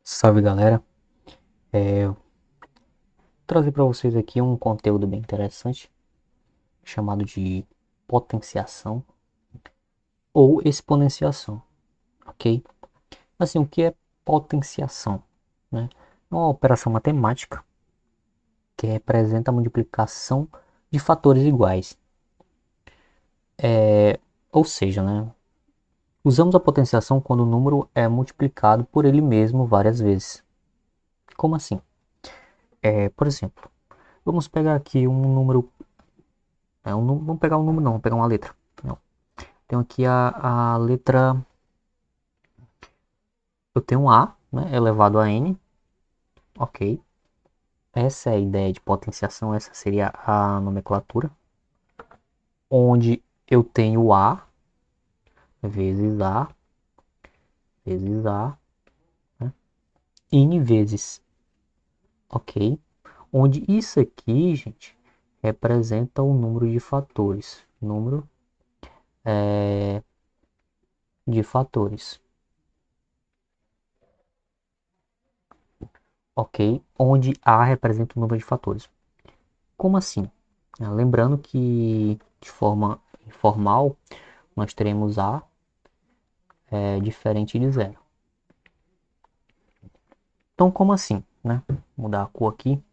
Salve galera, vou trazer para vocês aqui um conteúdo bem interessante chamado de potenciação ou exponenciação, ok? Assim, o que é potenciação, né? É uma operação matemática que representa a multiplicação de fatores iguais, ou seja, né? Usamos a potenciação quando o número é multiplicado por ele mesmo várias vezes. Como assim? Por exemplo, vamos pegar aqui um número, vamos pegar um número não, vamos pegar uma letra. Tenho aqui a letra. Eu tenho um A, né, elevado a N, ok. Essa é a ideia de potenciação, essa seria a nomenclatura. Onde eu tenho A vezes A vezes A, né, N vezes, ok. Onde isso aqui, gente, representa o número de fatores. Número de fatores, ok. Onde A representa o número de fatores. Como assim? Lembrando que de forma informal nós teremos A diferente de zero. Então, como assim, né? Vou mudar a cor aqui.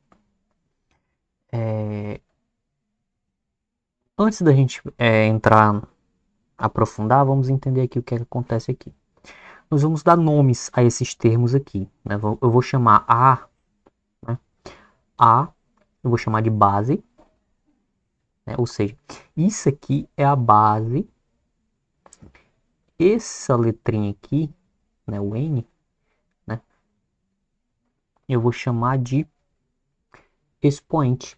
Antes da gente entrar, aprofundar, vamos entender aqui o que, é que acontece aqui. Nós vamos dar nomes a esses termos aqui, né? Eu vou chamar né? A, eu vou chamar de base, né? Ou seja, isso aqui é a base. Essa letrinha aqui, né? O N, né? Eu vou chamar de expoente,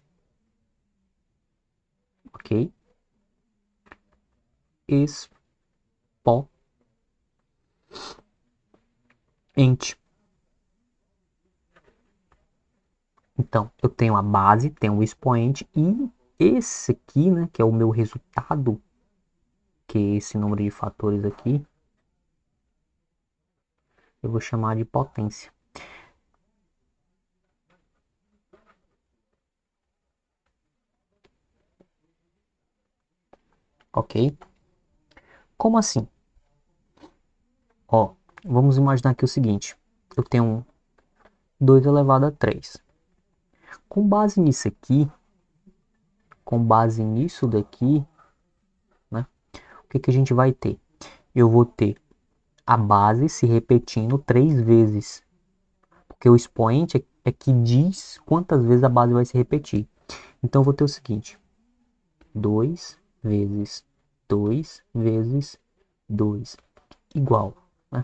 ok? Expoente. Então, eu tenho a base, tenho o expoente e esse aqui, né, que é o meu resultado, que é esse número de fatores aqui, eu vou chamar de potência. Ok? Como assim? Ó, vamos imaginar aqui o seguinte. Eu tenho 2 elevado a 3. Com base nisso aqui, com base nisso daqui, né, o que, que a gente vai ter? Eu vou ter a base se repetindo 3 vezes. Porque o expoente é que diz quantas vezes a base vai se repetir. Então eu vou ter o seguinte: 2 vezes 2 vezes 2 igual, né?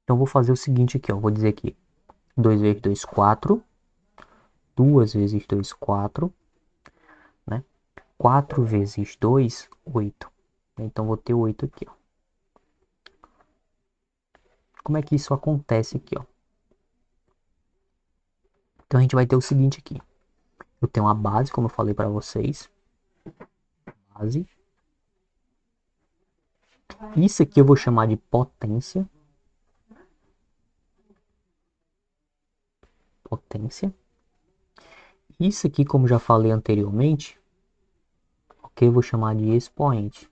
Então eu vou fazer o seguinte aqui, ó, vou dizer aqui 2 vezes 2, 4, 2 vezes 2, 4, né? 4 vezes 2, 8. Então vou ter 8 aqui, ó. Como é que isso acontece aqui, ó? Então a gente vai ter o seguinte aqui. Eu tenho a base, como eu falei para vocês, base. Isso aqui eu vou chamar de potência. Potência. Isso aqui, como já falei anteriormente, ok, eu vou chamar de expoente.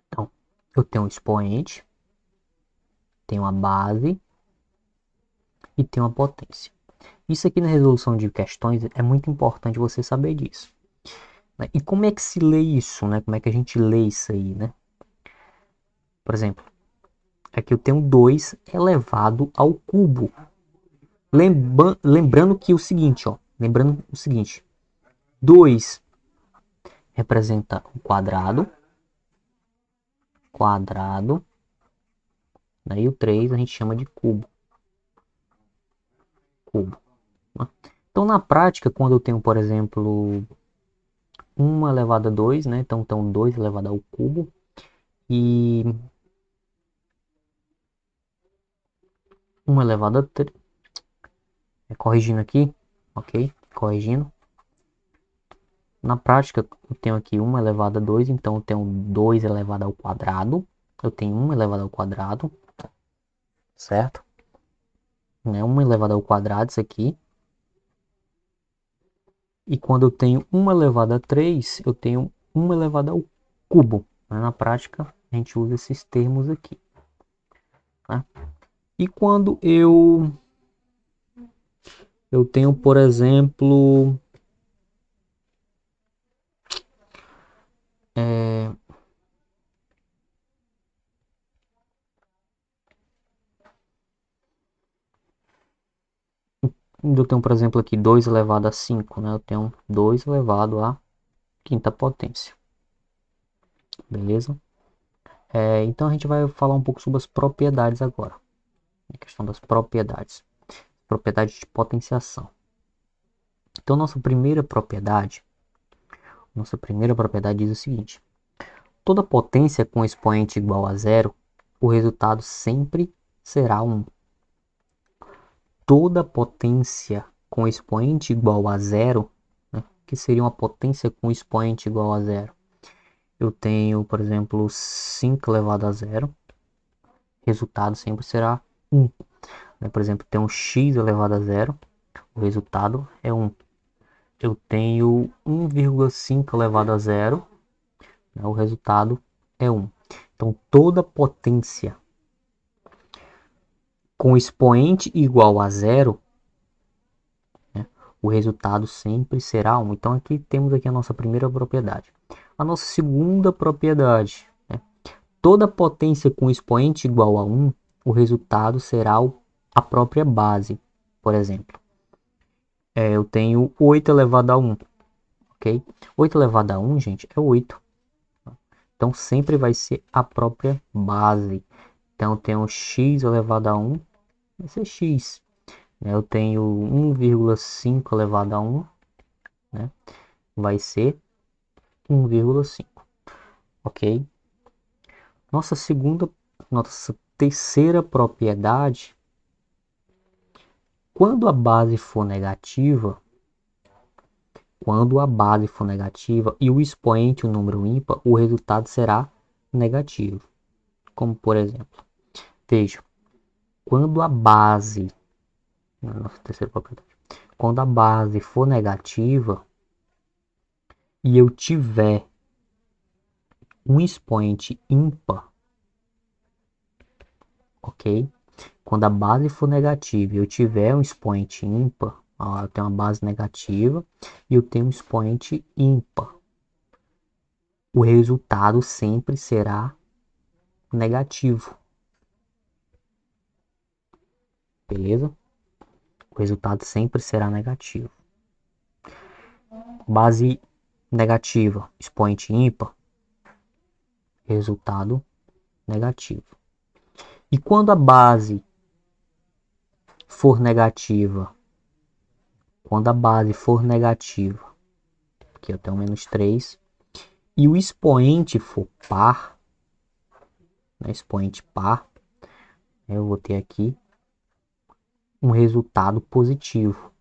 Então, eu tenho um expoente, tenho a base e tenho a potência. Isso aqui na resolução de questões é muito importante você saber disso, né? E como é que se lê isso, né? Como é que a gente lê isso aí, né? Por exemplo, aqui eu tenho 2 elevado ao cubo. Lembrando que o seguinte, ó, lembrando o seguinte, 2 representa o quadrado, né? E o 3 a gente chama de cubo, né? Então, na prática, quando eu tenho, por exemplo, 1 elevado a 2, né? Então 2 elevado ao cubo e 1 elevado a 3, corrigindo aqui, ok? Corrigindo. Na prática, eu tenho aqui 1 elevado a 2, então eu tenho 2 elevado ao quadrado, eu tenho 1 elevado ao quadrado, certo? Né? 1 elevado ao quadrado, isso aqui. E quando eu tenho 1 elevado a 3, eu tenho 1 elevado ao cubo. Né? Na prática, a gente usa esses termos aqui. Né? E quando eu tenho, por exemplo, eu tenho, por exemplo, aqui 2 elevado a 5, né? Eu tenho 2 elevado a quinta potência. Beleza? Então a gente vai falar um pouco sobre as propriedades agora. A questão das propriedades. Propriedade de potenciação. Então nossa primeira propriedade diz o seguinte: toda potência com expoente igual a zero, o resultado sempre será 1. Toda potência com expoente igual a zero, né, que seria uma potência com expoente igual a zero. Eu tenho, por exemplo, 5 elevado a zero, resultado sempre será 1. Né? Por exemplo, tem um x elevado a zero, o resultado é 1. Eu tenho 1,5 elevado a zero, né? O resultado é 1. Então, toda potência com expoente igual a zero, né? O resultado sempre será 1. Então, aqui temos aqui a nossa primeira propriedade. A nossa segunda propriedade, né? Toda potência com expoente igual a 1, o resultado será a própria base. Por exemplo, eu tenho 8 elevado a 1, ok? 8 elevado a 1, gente, é 8. Então, sempre vai ser a própria base. Então, eu tenho x elevado a 1, vai ser x. Eu tenho 1,5 elevado a 1, né? Vai ser 1,5, ok? Nossa terceira propriedade, quando a base for negativa, e o expoente um número ímpar, o resultado será negativo. Como por exemplo, veja, quando a base, nossa terceira propriedade, quando a base for negativa e eu tiver um expoente ímpar, ok? Quando a base for negativa e eu tiver um expoente ímpar, ó, eu tenho uma base negativa e eu tenho um expoente ímpar, o resultado sempre será negativo, beleza? O resultado sempre será negativo. Base negativa, expoente ímpar, resultado negativo. E quando a base for negativa, aqui eu tenho menos 3, e o expoente for par, né, expoente par, eu vou ter aqui um resultado positivo,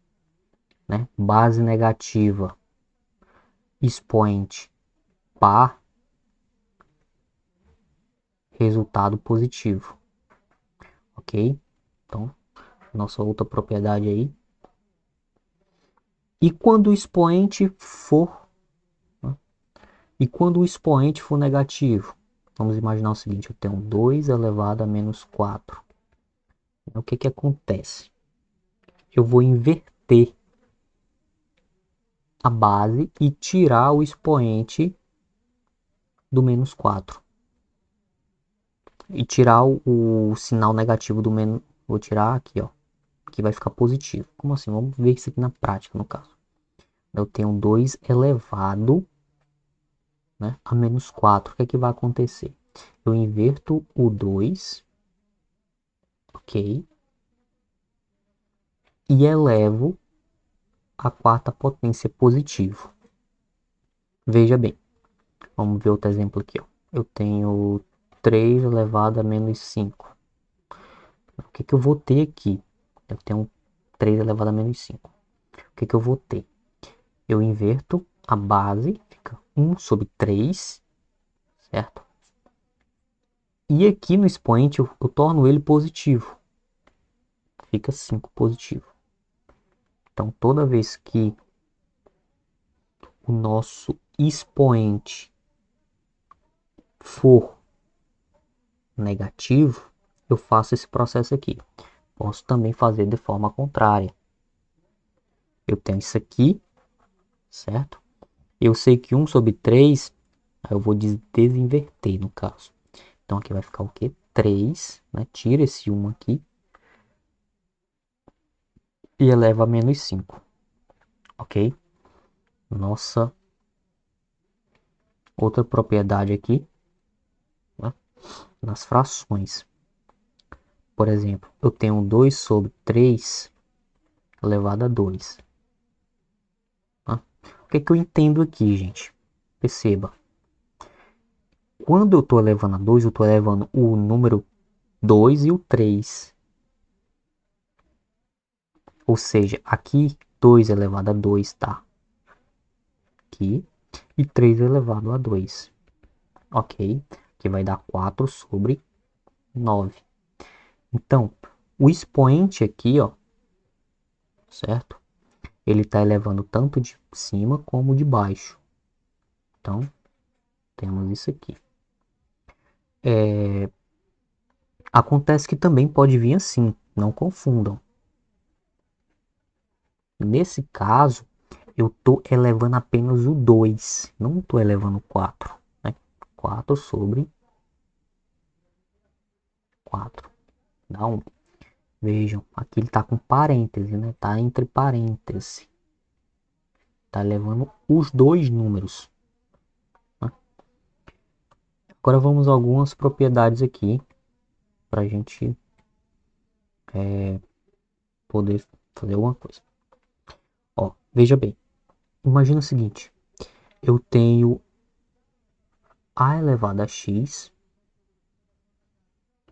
né? Base negativa, expoente par, resultado positivo, ok? Então, nossa outra propriedade aí. E quando o expoente for, né? E quando o expoente for negativo, vamos imaginar o seguinte: eu tenho 2 elevado a menos 4. O que que acontece? Eu vou inverter a base e tirar o expoente do menos 4. E tirar o sinal negativo do menos. Vou tirar aqui, ó. Que vai ficar positivo. Como assim? Vamos ver isso aqui na prática, no caso. Eu tenho 2 elevado, né, a menos 4. O que é que vai acontecer? Eu inverto o 2, ok? E elevo a quarta potência positivo. Veja bem. Vamos ver outro exemplo aqui, ó. Eu tenho 3 elevado a menos 5. O que que eu vou ter aqui? Eu tenho 3 elevado a menos 5. O que que eu vou ter? Eu inverto a base, fica 1 sobre 3, certo? E aqui no expoente eu torno ele positivo. Fica 5 positivo. Então toda vez que o nosso expoente for negativo, eu faço esse processo aqui. Posso também fazer de forma contrária. Eu tenho isso aqui, certo? Eu sei que 1/3, aí eu vou desinverter no caso. Então aqui vai ficar o quê? 3, né? Tira esse 1 aqui e eleva a -5, ok? Nossa outra propriedade aqui, né? Nas frações. Por exemplo, eu tenho 2/3 elevado a 2. Tá? O que é que eu entendo aqui, gente? Perceba. Quando eu estou elevando a 2, eu estou elevando o número 2 e o 3. Ou seja, aqui 2 elevado a 2 está aqui e 3 elevado a 2. Ok? Que vai dar 4/9. Então, o expoente aqui, ó, certo? Ele está elevando tanto de cima como de baixo. Então, temos isso aqui. Acontece que também pode vir assim, não confundam. Nesse caso, eu estou elevando apenas o 2, não estou elevando o 4. Né? 4/4 dá 1. Vejam, aqui ele está com parêntese, né? Está entre parênteses. Está elevando os dois números. Né? Agora vamos a algumas propriedades aqui para a gente poder fazer alguma coisa. Ó, veja bem, imagina o seguinte, eu tenho a elevado a x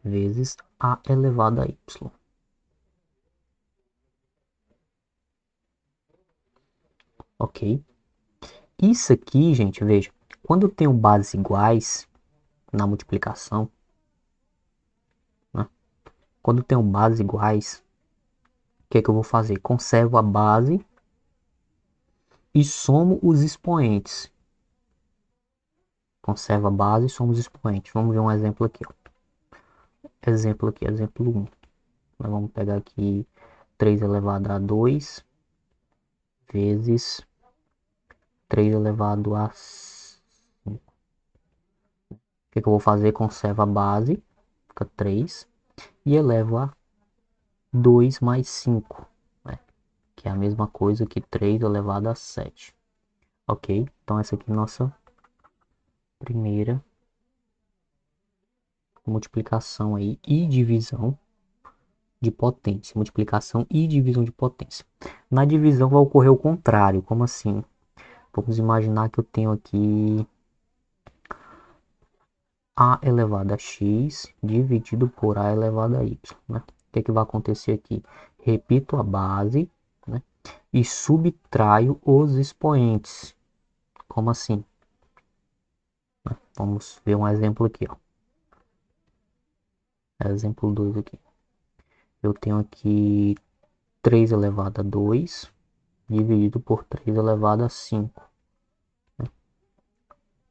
vezes a elevado a y. Ok? Isso aqui, gente, veja, quando eu tenho bases iguais na multiplicação, né? Quando eu tenho bases iguais, o que é que eu vou fazer? Conservo a base e somo os expoentes. Conserva a base e somo os expoentes. Vamos ver um exemplo aqui, ó. Exemplo 1. Nós vamos pegar aqui 3 elevado a 2 vezes 3 elevado a 5. O que eu vou fazer? Conservo a base, fica 3, e elevo a 2 mais 5, né? Que é a mesma coisa que 3 elevado a 7. Ok? Então essa aqui é a nossa primeira multiplicação aí e divisão de potência. Multiplicação e divisão de potência. Na divisão vai ocorrer o contrário. Como assim? Vamos imaginar que eu tenho aqui a elevado a x dividido por a elevado a y, né? O que é que vai acontecer aqui? Repito a base, né? E subtraio os expoentes. Como assim? Vamos ver um exemplo aqui, ó. Exemplo 2 aqui. Eu tenho aqui 3 elevado a 2 dividido por 3 elevado a 5.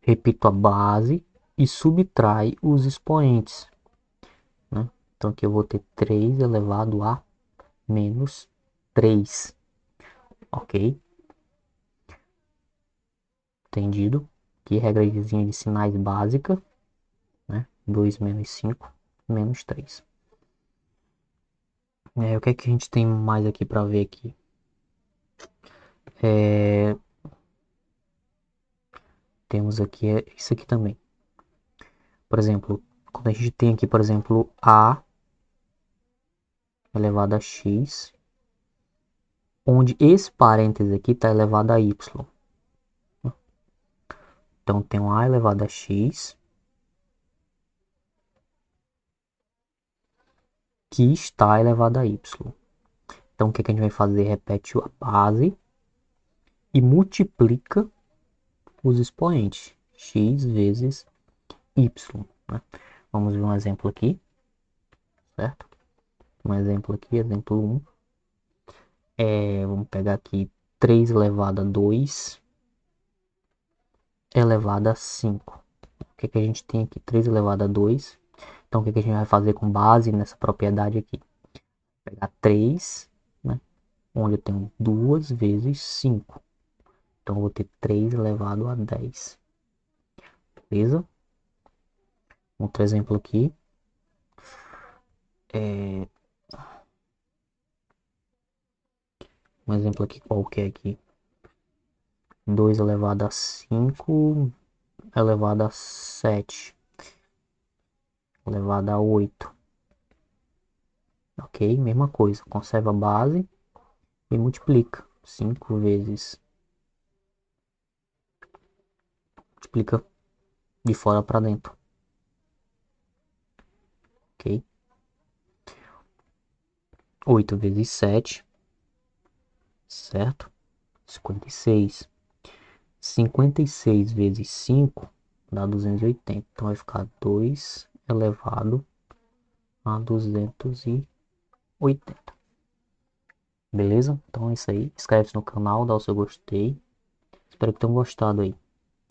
Repito a base e subtrai os expoentes, né? Então aqui eu vou ter 3 elevado a menos 3, ok? Entendido? Aqui regrazinha de sinais básica, né? 2 menos 5, menos 3. O que é que a gente tem mais aqui para ver aqui? Temos aqui isso aqui também. Por exemplo, quando a gente tem aqui, por exemplo, a elevado a x, onde esse parêntese aqui está elevado a y. Então tem um a elevado a x que está elevado a y. Então o que, que a gente vai fazer? Repete a base e multiplica os expoentes, x vezes y, né? Vamos ver um exemplo aqui, certo? Um exemplo aqui, exemplo um. Vamos pegar aqui 3 elevado a 2 elevado a 5. O que a gente tem aqui? 3 elevado a 2. Então, o que a gente vai fazer com base nessa propriedade aqui? Pegar 3, né? Onde eu tenho 2 vezes 5. Então, eu vou ter 3 elevado a 10. Beleza? Outro exemplo aqui. Um exemplo aqui qualquer aqui. 2 elevado a 5 elevado a 7 elevado a 8. Ok? Mesma coisa. Conserva a base e multiplica. 5 vezes. Multiplica de fora para dentro. Ok? 8 vezes 7. Certo? 56. 56 vezes 5 dá 280. Então vai ficar 2 elevado a 280. Beleza? Então é isso aí. Inscreve-se no canal, dá o seu gostei. Espero que tenham gostado aí.